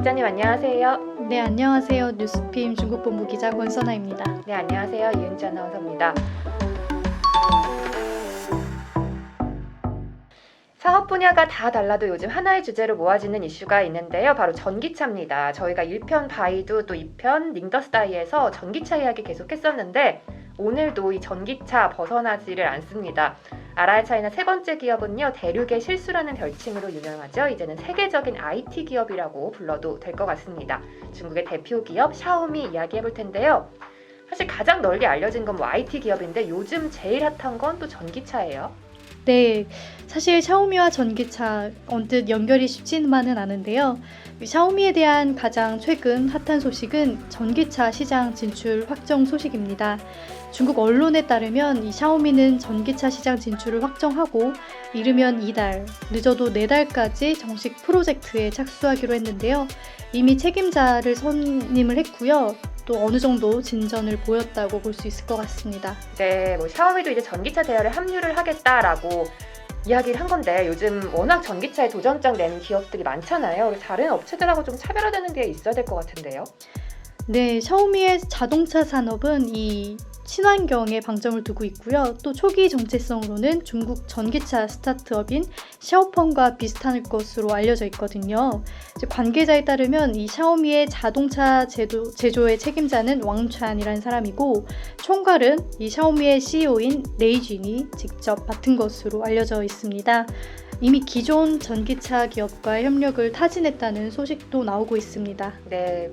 기자님 안녕하세요. 네, 안녕하세요. 뉴스핌 중국본부 기자 권선아입니다. 네, 안녕하세요. 이은지 아나운서입니다. 사업 분야가 다 달라도 요즘 하나의 주제로 모아지는 이슈가 있는데요. 바로 전기차입니다. 저희가 1편 바이두 또 2편 닝더스다이에서 전기차 이야기 계속했었는데 오늘도 이 전기차 벗어나지를 않습니다. 아라이차이나 세 번째 기업은요, 대륙의 실수라는 별칭으로 유명하죠. 이제는 세계적인 IT 기업이라고 불러도 될 것 같습니다. 중국의 대표 기업 샤오미 이야기해볼 텐데요. 사실 가장 널리 알려진 건 IT 기업인데 요즘 제일 핫한 건 또 전기차예요. 네, 사실 샤오미와 전기차 언뜻 연결이 쉽지만은 않은데요. 샤오미에 대한 가장 최근 핫한 소식은 전기차 시장 진출 확정 소식입니다. 중국 언론에 따르면 이 샤오미는 전기차 시장 진출을 확정하고 이르면 이달, 늦어도 4달까지 정식 프로젝트에 착수하기로 했는데요. 이미 책임자를 선임을 했고요. 또 어느 정도 진전을 보였다고 볼 수 있을 것 같습니다. 네, 샤오미도 이제 전기차 대열에 합류를 하겠다라고 이야기를 한 건데 요즘 워낙 전기차에 도전장 내는 기업들이 많잖아요. 그래서 다른 업체들하고 좀 차별화되는 게 있어야 될 것 같은데요. 네, 샤오미의 자동차 산업은 이 친환경에 방점을 두고 있고요. 또 초기 정체성으로는 중국 전기차 스타트업인 샤오펑과 비슷한 것으로 알려져 있거든요. 관계자에 따르면 이 샤오미의 자동차 제조의 책임자는 왕찬이라는 사람이고 총괄은 이 샤오미의 CEO인 레이진이 직접 맡은 것으로 알려져 있습니다. 이미 기존 전기차 기업과 협력을 타진했다는 소식도 나오고 있습니다. 네.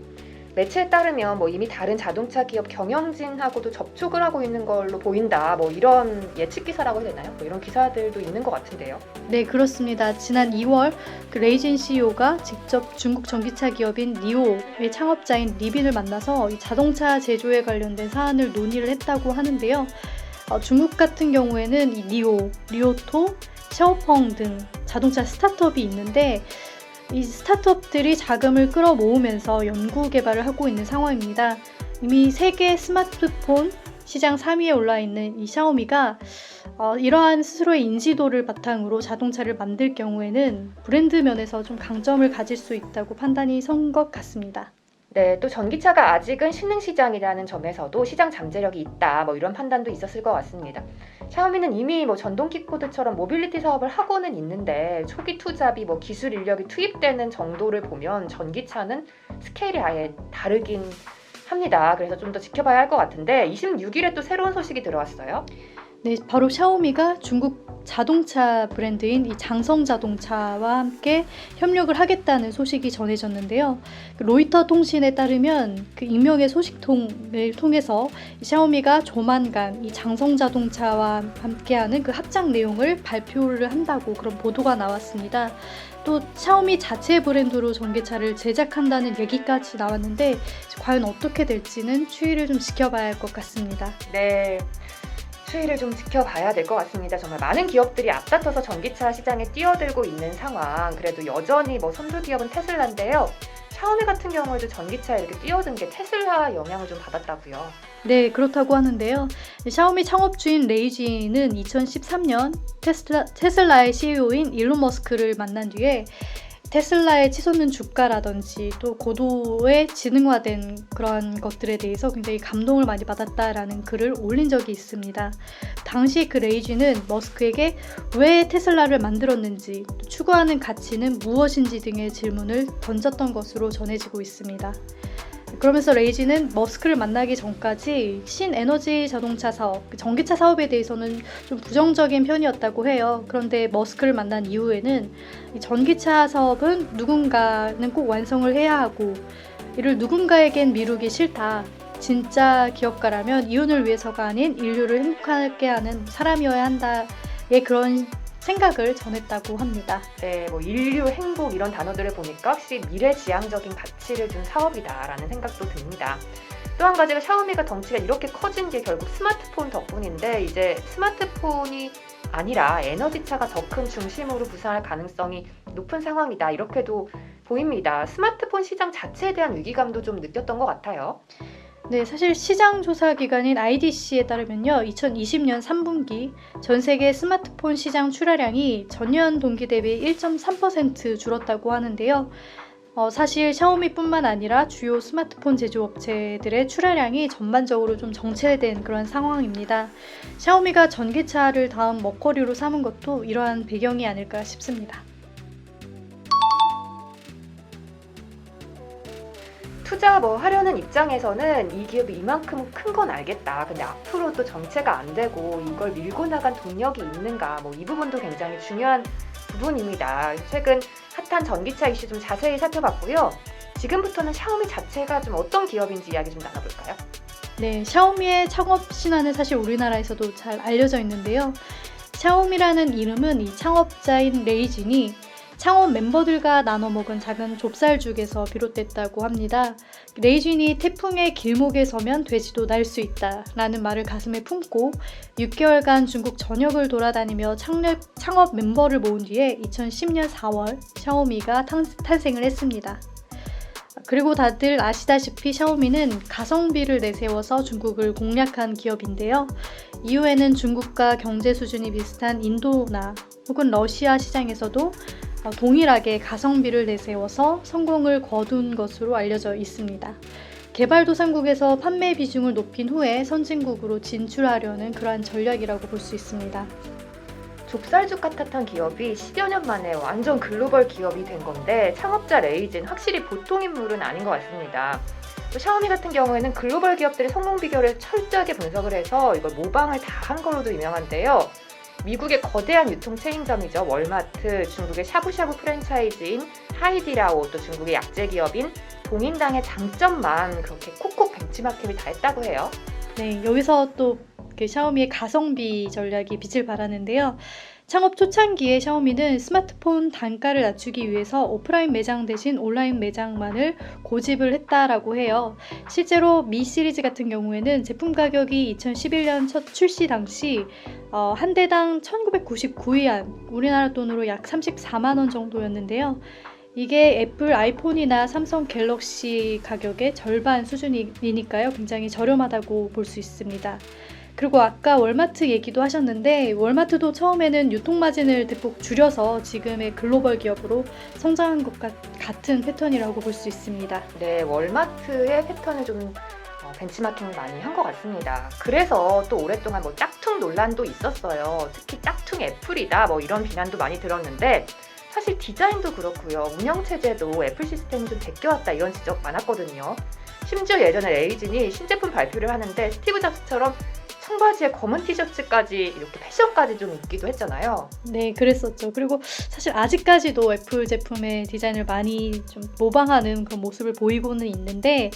매체에 따르면 이미 다른 자동차 기업 경영진하고도 접촉을 하고 있는 걸로 보인다. 이런 예측 기사라고 해야 되나요? 이런 기사들도 있는 것 같은데요. 네, 그렇습니다. 지난 2월 레이진 CEO가 직접 중국 전기차 기업인 니오의 창업자인 리빈을 만나서 이 자동차 제조에 관련된 사안을 논의를 했다고 하는데요. 중국 같은 경우에는 이 니오, 리오토, 샤오펑 등 자동차 스타트업이 있는데 이 스타트업들이 자금을 끌어모으면서 연구 개발을 하고 있는 상황입니다. 이미 세계 스마트폰 시장 3위에 올라 있는 이 샤오미가 이러한 스스로의 인지도를 바탕으로 자동차를 만들 경우에는 브랜드 면에서 좀 강점을 가질 수 있다고 판단이 선 것 같습니다. 네, 또 전기차가 아직은 신흥 시장이라는 점에서도 시장 잠재력이 있다. 이런 판단도 있었을 것 같습니다. 샤오미는 이미 전동 킥보드처럼 모빌리티 사업을 하고는 있는데 초기 투자비, 기술 인력이 투입되는 정도를 보면 전기차는 스케일이 아예 다르긴 합니다. 그래서 좀 더 지켜봐야 할 것 같은데 26일에 또 새로운 소식이 들어왔어요. 네, 바로 샤오미가 중국 자동차 브랜드인 이 장성 자동차와 함께 협력을 하겠다는 소식이 전해졌는데요. 로이터 통신에 따르면 그 익명의 소식통을 통해서 샤오미가 조만간 이 장성 자동차와 함께하는 그 합작 내용을 발표를 한다고 그런 보도가 나왔습니다. 또 샤오미 자체 브랜드로 전기차를 제작한다는 얘기까지 나왔는데 과연 어떻게 될지는 추이를 좀 지켜봐야 할 것 같습니다. 네. 추이를 좀 지켜봐야 될 것 같습니다. 정말 많은 기업들이 앞다퉈서 전기차 시장에 뛰어들고 있는 상황. 그래도 여전히 선두 기업은 테슬라인데요. 샤오미 같은 경우에도 전기차에 이렇게 뛰어든 게 테슬라 영향을 좀 받았다고요. 네, 그렇다고 하는데요. 샤오미 창업주인 레이진은 2013년 테슬라의 CEO인 일론 머스크를 만난 뒤에 테슬라의 치솟는 주가라든지 또 고도의 지능화된 그런 것들에 대해서 굉장히 감동을 많이 받았다라는 글을 올린 적이 있습니다. 당시 그 레이진은 머스크에게 왜 테슬라를 만들었는지, 추구하는 가치는 무엇인지 등의 질문을 던졌던 것으로 전해지고 있습니다. 그러면서 레이진은 머스크를 만나기 전까지 신에너지 자동차 사업, 전기차 사업에 대해서는 좀 부정적인 편이었다고 해요. 그런데 머스크를 만난 이후에는 이 전기차 사업은 누군가는 꼭 완성을 해야 하고 이를 누군가에겐 미루기 싫다. 진짜 기업가라면 이윤을 위해서가 아닌 인류를 행복하게 하는 사람이어야 한다의 그런 생각을 전했다고 합니다. 네, 인류 행복 이런 단어들을 보니까 확실히 미래지향적인 가치를 준 사업이다라는 생각도 듭니다. 또 한 가지가 샤오미가 덩치가 이렇게 커진 게 결국 스마트폰 덕분인데 이제 스마트폰이 아니라 에너지차가 더 큰 중심으로 부상할 가능성이 높은 상황이다. 이렇게도 보입니다. 스마트폰 시장 자체에 대한 위기감도 좀 느꼈던 것 같아요. 네, 사실 시장 조사 기관인 IDC에 따르면요, 2020년 3분기 전 세계 스마트폰 시장 출하량이 전년 동기 대비 1.3% 줄었다고 하는데요. 사실 샤오미뿐만 아니라 주요 스마트폰 제조업체들의 출하량이 전반적으로 좀 정체된 그런 상황입니다. 샤오미가 전기차를 다음 먹거리로 삼은 것도 이러한 배경이 아닐까 싶습니다. 투자 뭐 하려는 입장에서는 이 기업이 이만큼 큰 건 알겠다. 근데 앞으로 또 정체가 안 되고 이걸 밀고 나간 동력이 있는가? 뭐 이 부분도 굉장히 중요한 부분입니다. 최근 핫한 전기차 이슈 좀 자세히 살펴봤고요. 지금부터는 샤오미 자체가 좀 어떤 기업인지 이야기 좀 나눠볼까요? 네, 샤오미의 창업 신화는 사실 우리나라에서도 잘 알려져 있는데요. 샤오미라는 이름은 이 창업자인 레이진이 창업 멤버들과 나눠 먹은 작은 좁쌀죽에서 비롯됐다고 합니다. 레이진이 태풍의 길목에 서면 돼지도 날 수 있다 라는 말을 가슴에 품고 6개월간 중국 전역을 돌아다니며 창업 멤버를 모은 뒤에 2010년 4월 샤오미가 탄생을 했습니다. 그리고 다들 아시다시피 샤오미는 가성비를 내세워서 중국을 공략한 기업인데요. 이후에는 중국과 경제 수준이 비슷한 인도나 혹은 러시아 시장에서도 동일하게 가성비를 내세워서 성공을 거둔 것으로 알려져 있습니다. 개발도상국에서 판매 비중을 높인 후에 선진국으로 진출하려는 그러한 전략이라고 볼 수 있습니다. 좁쌀죽 같았던 기업이 10여 년 만에 완전 글로벌 기업이 된 건데 창업자 레이진 확실히 보통 인물은 아닌 것 같습니다. 또 샤오미 같은 경우에는 글로벌 기업들의 성공 비결을 철저하게 분석을 해서 이걸 모방을 다 한 걸로도 유명한데요. 미국의 거대한 유통 체인점이죠. 월마트, 중국의 샤브샤브 프랜차이즈인 하이디라오, 또 중국의 약재 기업인 동인당의 장점만 그렇게 콕콕 벤치마킹을 다 했다고 해요. 네, 여기서 또 그 샤오미의 가성비 전략이 빛을 발하는데요. 창업 초창기에 샤오미는 스마트폰 단가를 낮추기 위해서 오프라인 매장 대신 온라인 매장만을 고집을 했다라고 해요. 실제로 미 시리즈 같은 경우에는 제품 가격이 2011년 첫 출시 당시 한 대당 1999위안, 우리나라 돈으로 약 34만 원 정도였는데요. 이게 애플 아이폰이나 삼성 갤럭시 가격의 절반 수준이니까요. 굉장히 저렴하다고 볼 수 있습니다. 그리고 아까 월마트 얘기도 하셨는데 월마트도 처음에는 유통마진을 대폭 줄여서 지금의 글로벌 기업으로 성장한 것 같은 패턴이라고 볼 수 있습니다. 네, 월마트의 패턴을 좀 벤치마킹을 많이 한 것 같습니다. 그래서 또 오랫동안 뭐 짝퉁 논란도 있었어요. 특히 짝퉁 애플이다 뭐 이런 비난도 많이 들었는데 사실 디자인도 그렇고요. 운영체제도 애플 시스템이 좀 제껴왔다 이런 지적 많았거든요. 심지어 예전에 레이진이 신제품 발표를 하는데 스티브 잡스처럼 청바지에 검은 티셔츠까지 이렇게 패션까지 좀 있기도 했잖아요. 네, 그랬었죠. 그리고 사실 아직까지도 애플 제품의 디자인을 많이 좀 모방하는 그런 모습을 보이고는 있는데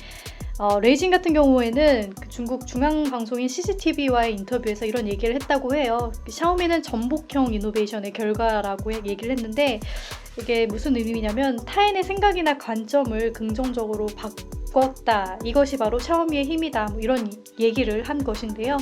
레이진 같은 경우에는 그 중국 중앙방송인 CCTV와의 인터뷰에서 이런 얘기를 했다고 해요. 샤오미는 전복형 이노베이션의 결과라고 얘기를 했는데 이게 무슨 의미냐면 타인의 생각이나 관점을 긍정적으로 바꿨다. 이것이 바로 샤오미의 힘이다. 뭐 이런 얘기를 한 것인데요.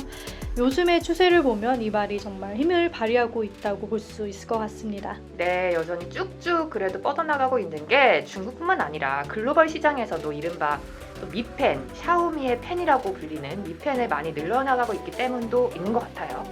요즘의 추세를 보면 이 말이 정말 힘을 발휘하고 있다고 볼 수 있을 것 같습니다. 네, 여전히 쭉쭉 그래도 뻗어나가고 있는 게 중국뿐만 아니라 글로벌 시장에서도 이른바 또 미펜, 샤오미의 펜이라고 불리는 미펜을 많이 늘어나가고 있기 때문도 있는 것 같아요.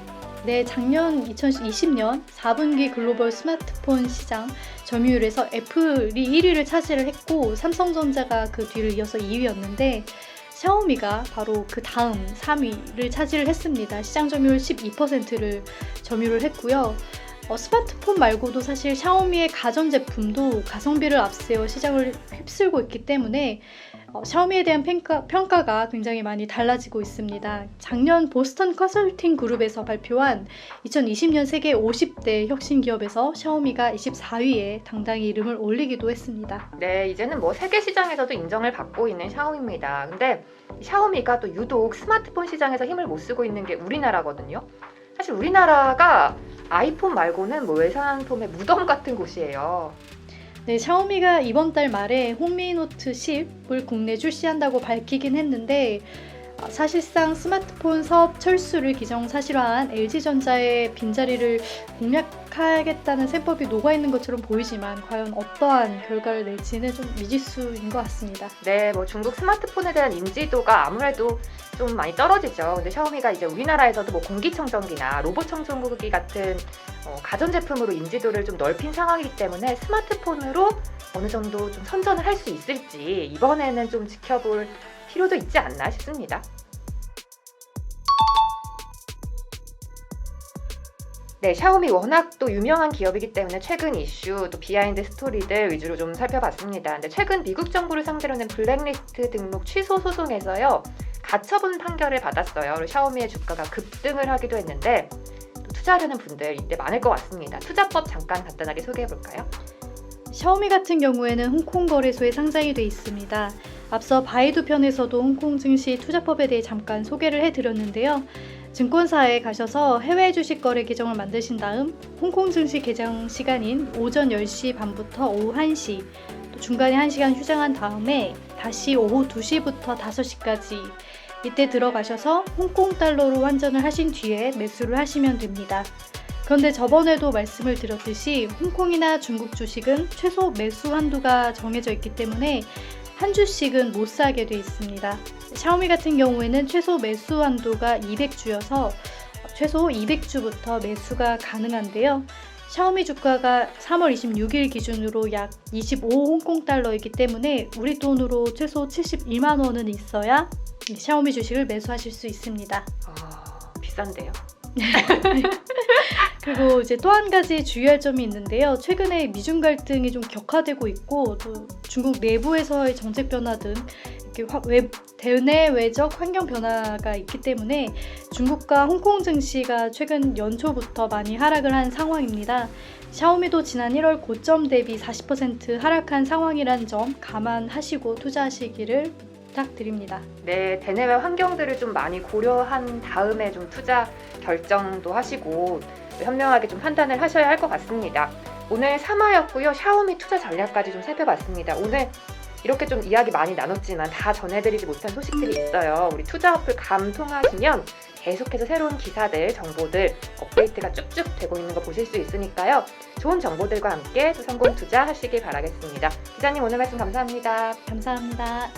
네, 작년 2020년 4분기 글로벌 스마트폰 시장 점유율에서 애플이 1위를 차지를 했고 삼성전자가 그 뒤를 이어서 2위였는데 샤오미가 바로 그 다음 3위를 차지를 했습니다. 시장 점유율 12%를 점유를 했고요. 스마트폰 말고도 사실 샤오미의 가전제품도 가성비를 앞세워 시장을 휩쓸고 있기 때문에 샤오미에 대한 평가가 굉장히 많이 달라지고 있습니다. 작년 보스턴 컨설팅 그룹에서 발표한 2020년 세계 50대 혁신 기업에서 샤오미가 24위에 당당히 이름을 올리기도 했습니다. 네, 이제는 뭐 세계 시장에서도 인정을 받고 있는 샤오미입니다. 근데 샤오미가 또 유독 스마트폰 시장에서 힘을 못 쓰고 있는 게 우리나라거든요. 사실 우리나라가 아이폰 말고는 뭐 외상품의 무덤 같은 곳이에요. 네, 샤오미가 이번 달 말에 홍미노트 10을 국내 출시한다고 밝히긴 했는데 사실상 스마트폰 사업 철수를 기정사실화한 LG전자의 빈자리를 공략하겠다는 셈법이 녹아있는 것처럼 보이지만 과연 어떠한 결과를 낼지는 좀 미지수인 것 같습니다. 네, 뭐 중국 스마트폰에 대한 인지도가 아무래도 좀 많이 떨어지죠. 근데 샤오미가 이제 우리나라에서도 뭐 공기청정기나 로봇 청소기 같은 가전제품으로 인지도를 좀 넓힌 상황이기 때문에 스마트폰으로 어느 정도 좀 선전을 할 수 있을지 이번에는 좀 지켜볼 필요도 있지 않나 싶습니다. 네, 샤오미 워낙 또 유명한 기업이기 때문에 최근 이슈, 또 비하인드 스토리들 위주로 좀 살펴봤습니다. 근데 최근 미국 정부를 상대로 낸 블랙리스트 등록 취소 소송에서요, 가처분 판결을 받았어요. 그리고 샤오미의 주가가 급등을 하기도 했는데 또 투자하려는 분들 이때 많을 것 같습니다. 투자법 잠깐 간단하게 소개해볼까요? 샤오미 같은 경우에는 홍콩 거래소에 상장이 돼 있습니다. 앞서 바이두 편에서도 홍콩 증시 투자법에 대해 잠깐 소개를 해드렸는데요. 증권사에 가셔서 해외 주식 거래 계정을 만드신 다음 홍콩 증시 개장 시간인 오전 10시 반부터 오후 1시, 또 중간에 1시간 휴장한 다음에 다시 오후 2시부터 5시까지 이때 들어가셔서 홍콩 달러로 환전을 하신 뒤에 매수를 하시면 됩니다. 그런데 저번에도 말씀을 드렸듯이 홍콩이나 중국 주식은 최소 매수 한도가 정해져 있기 때문에 한 주씩은 못 사게 돼 있습니다. 샤오미 같은 경우에는 최소 매수 한도가 200주여서 최소 200주부터 매수가 가능한데요. 샤오미 주가가 3월 26일 기준으로 약 25 홍콩 달러이기 때문에 우리 돈으로 최소 72만 원은 있어야 샤오미 주식을 매수하실 수 있습니다. 비싼데요? 그리고 이제 또 한 가지 주의할 점이 있는데요. 최근에 미중 갈등이 좀 격화되고 있고 또 중국 내부에서의 정책 변화 등 이렇게 대내외적 환경 변화가 있기 때문에 중국과 홍콩 증시가 최근 연초부터 많이 하락을 한 상황입니다. 샤오미도 지난 1월 고점 대비 40% 하락한 상황이란 점 감안하시고 투자하시기를 부탁드립니다. 네, 대내외 환경들을 좀 많이 고려한 다음에 좀 투자 결정도 하시고 현명하게 좀 판단을 하셔야 할 것 같습니다. 오늘 3화였고요. 샤오미 투자 전략까지 좀 살펴봤습니다. 오늘 이렇게 좀 이야기 많이 나눴지만 다 전해드리지 못한 소식들이 있어요. 우리 투자 어플 감통하시면 계속해서 새로운 기사들, 정보들, 업데이트가 쭉쭉 되고 있는 거 보실 수 있으니까요. 좋은 정보들과 함께 또 성공 투자 하시길 바라겠습니다. 기자님 오늘 말씀 감사합니다. 감사합니다.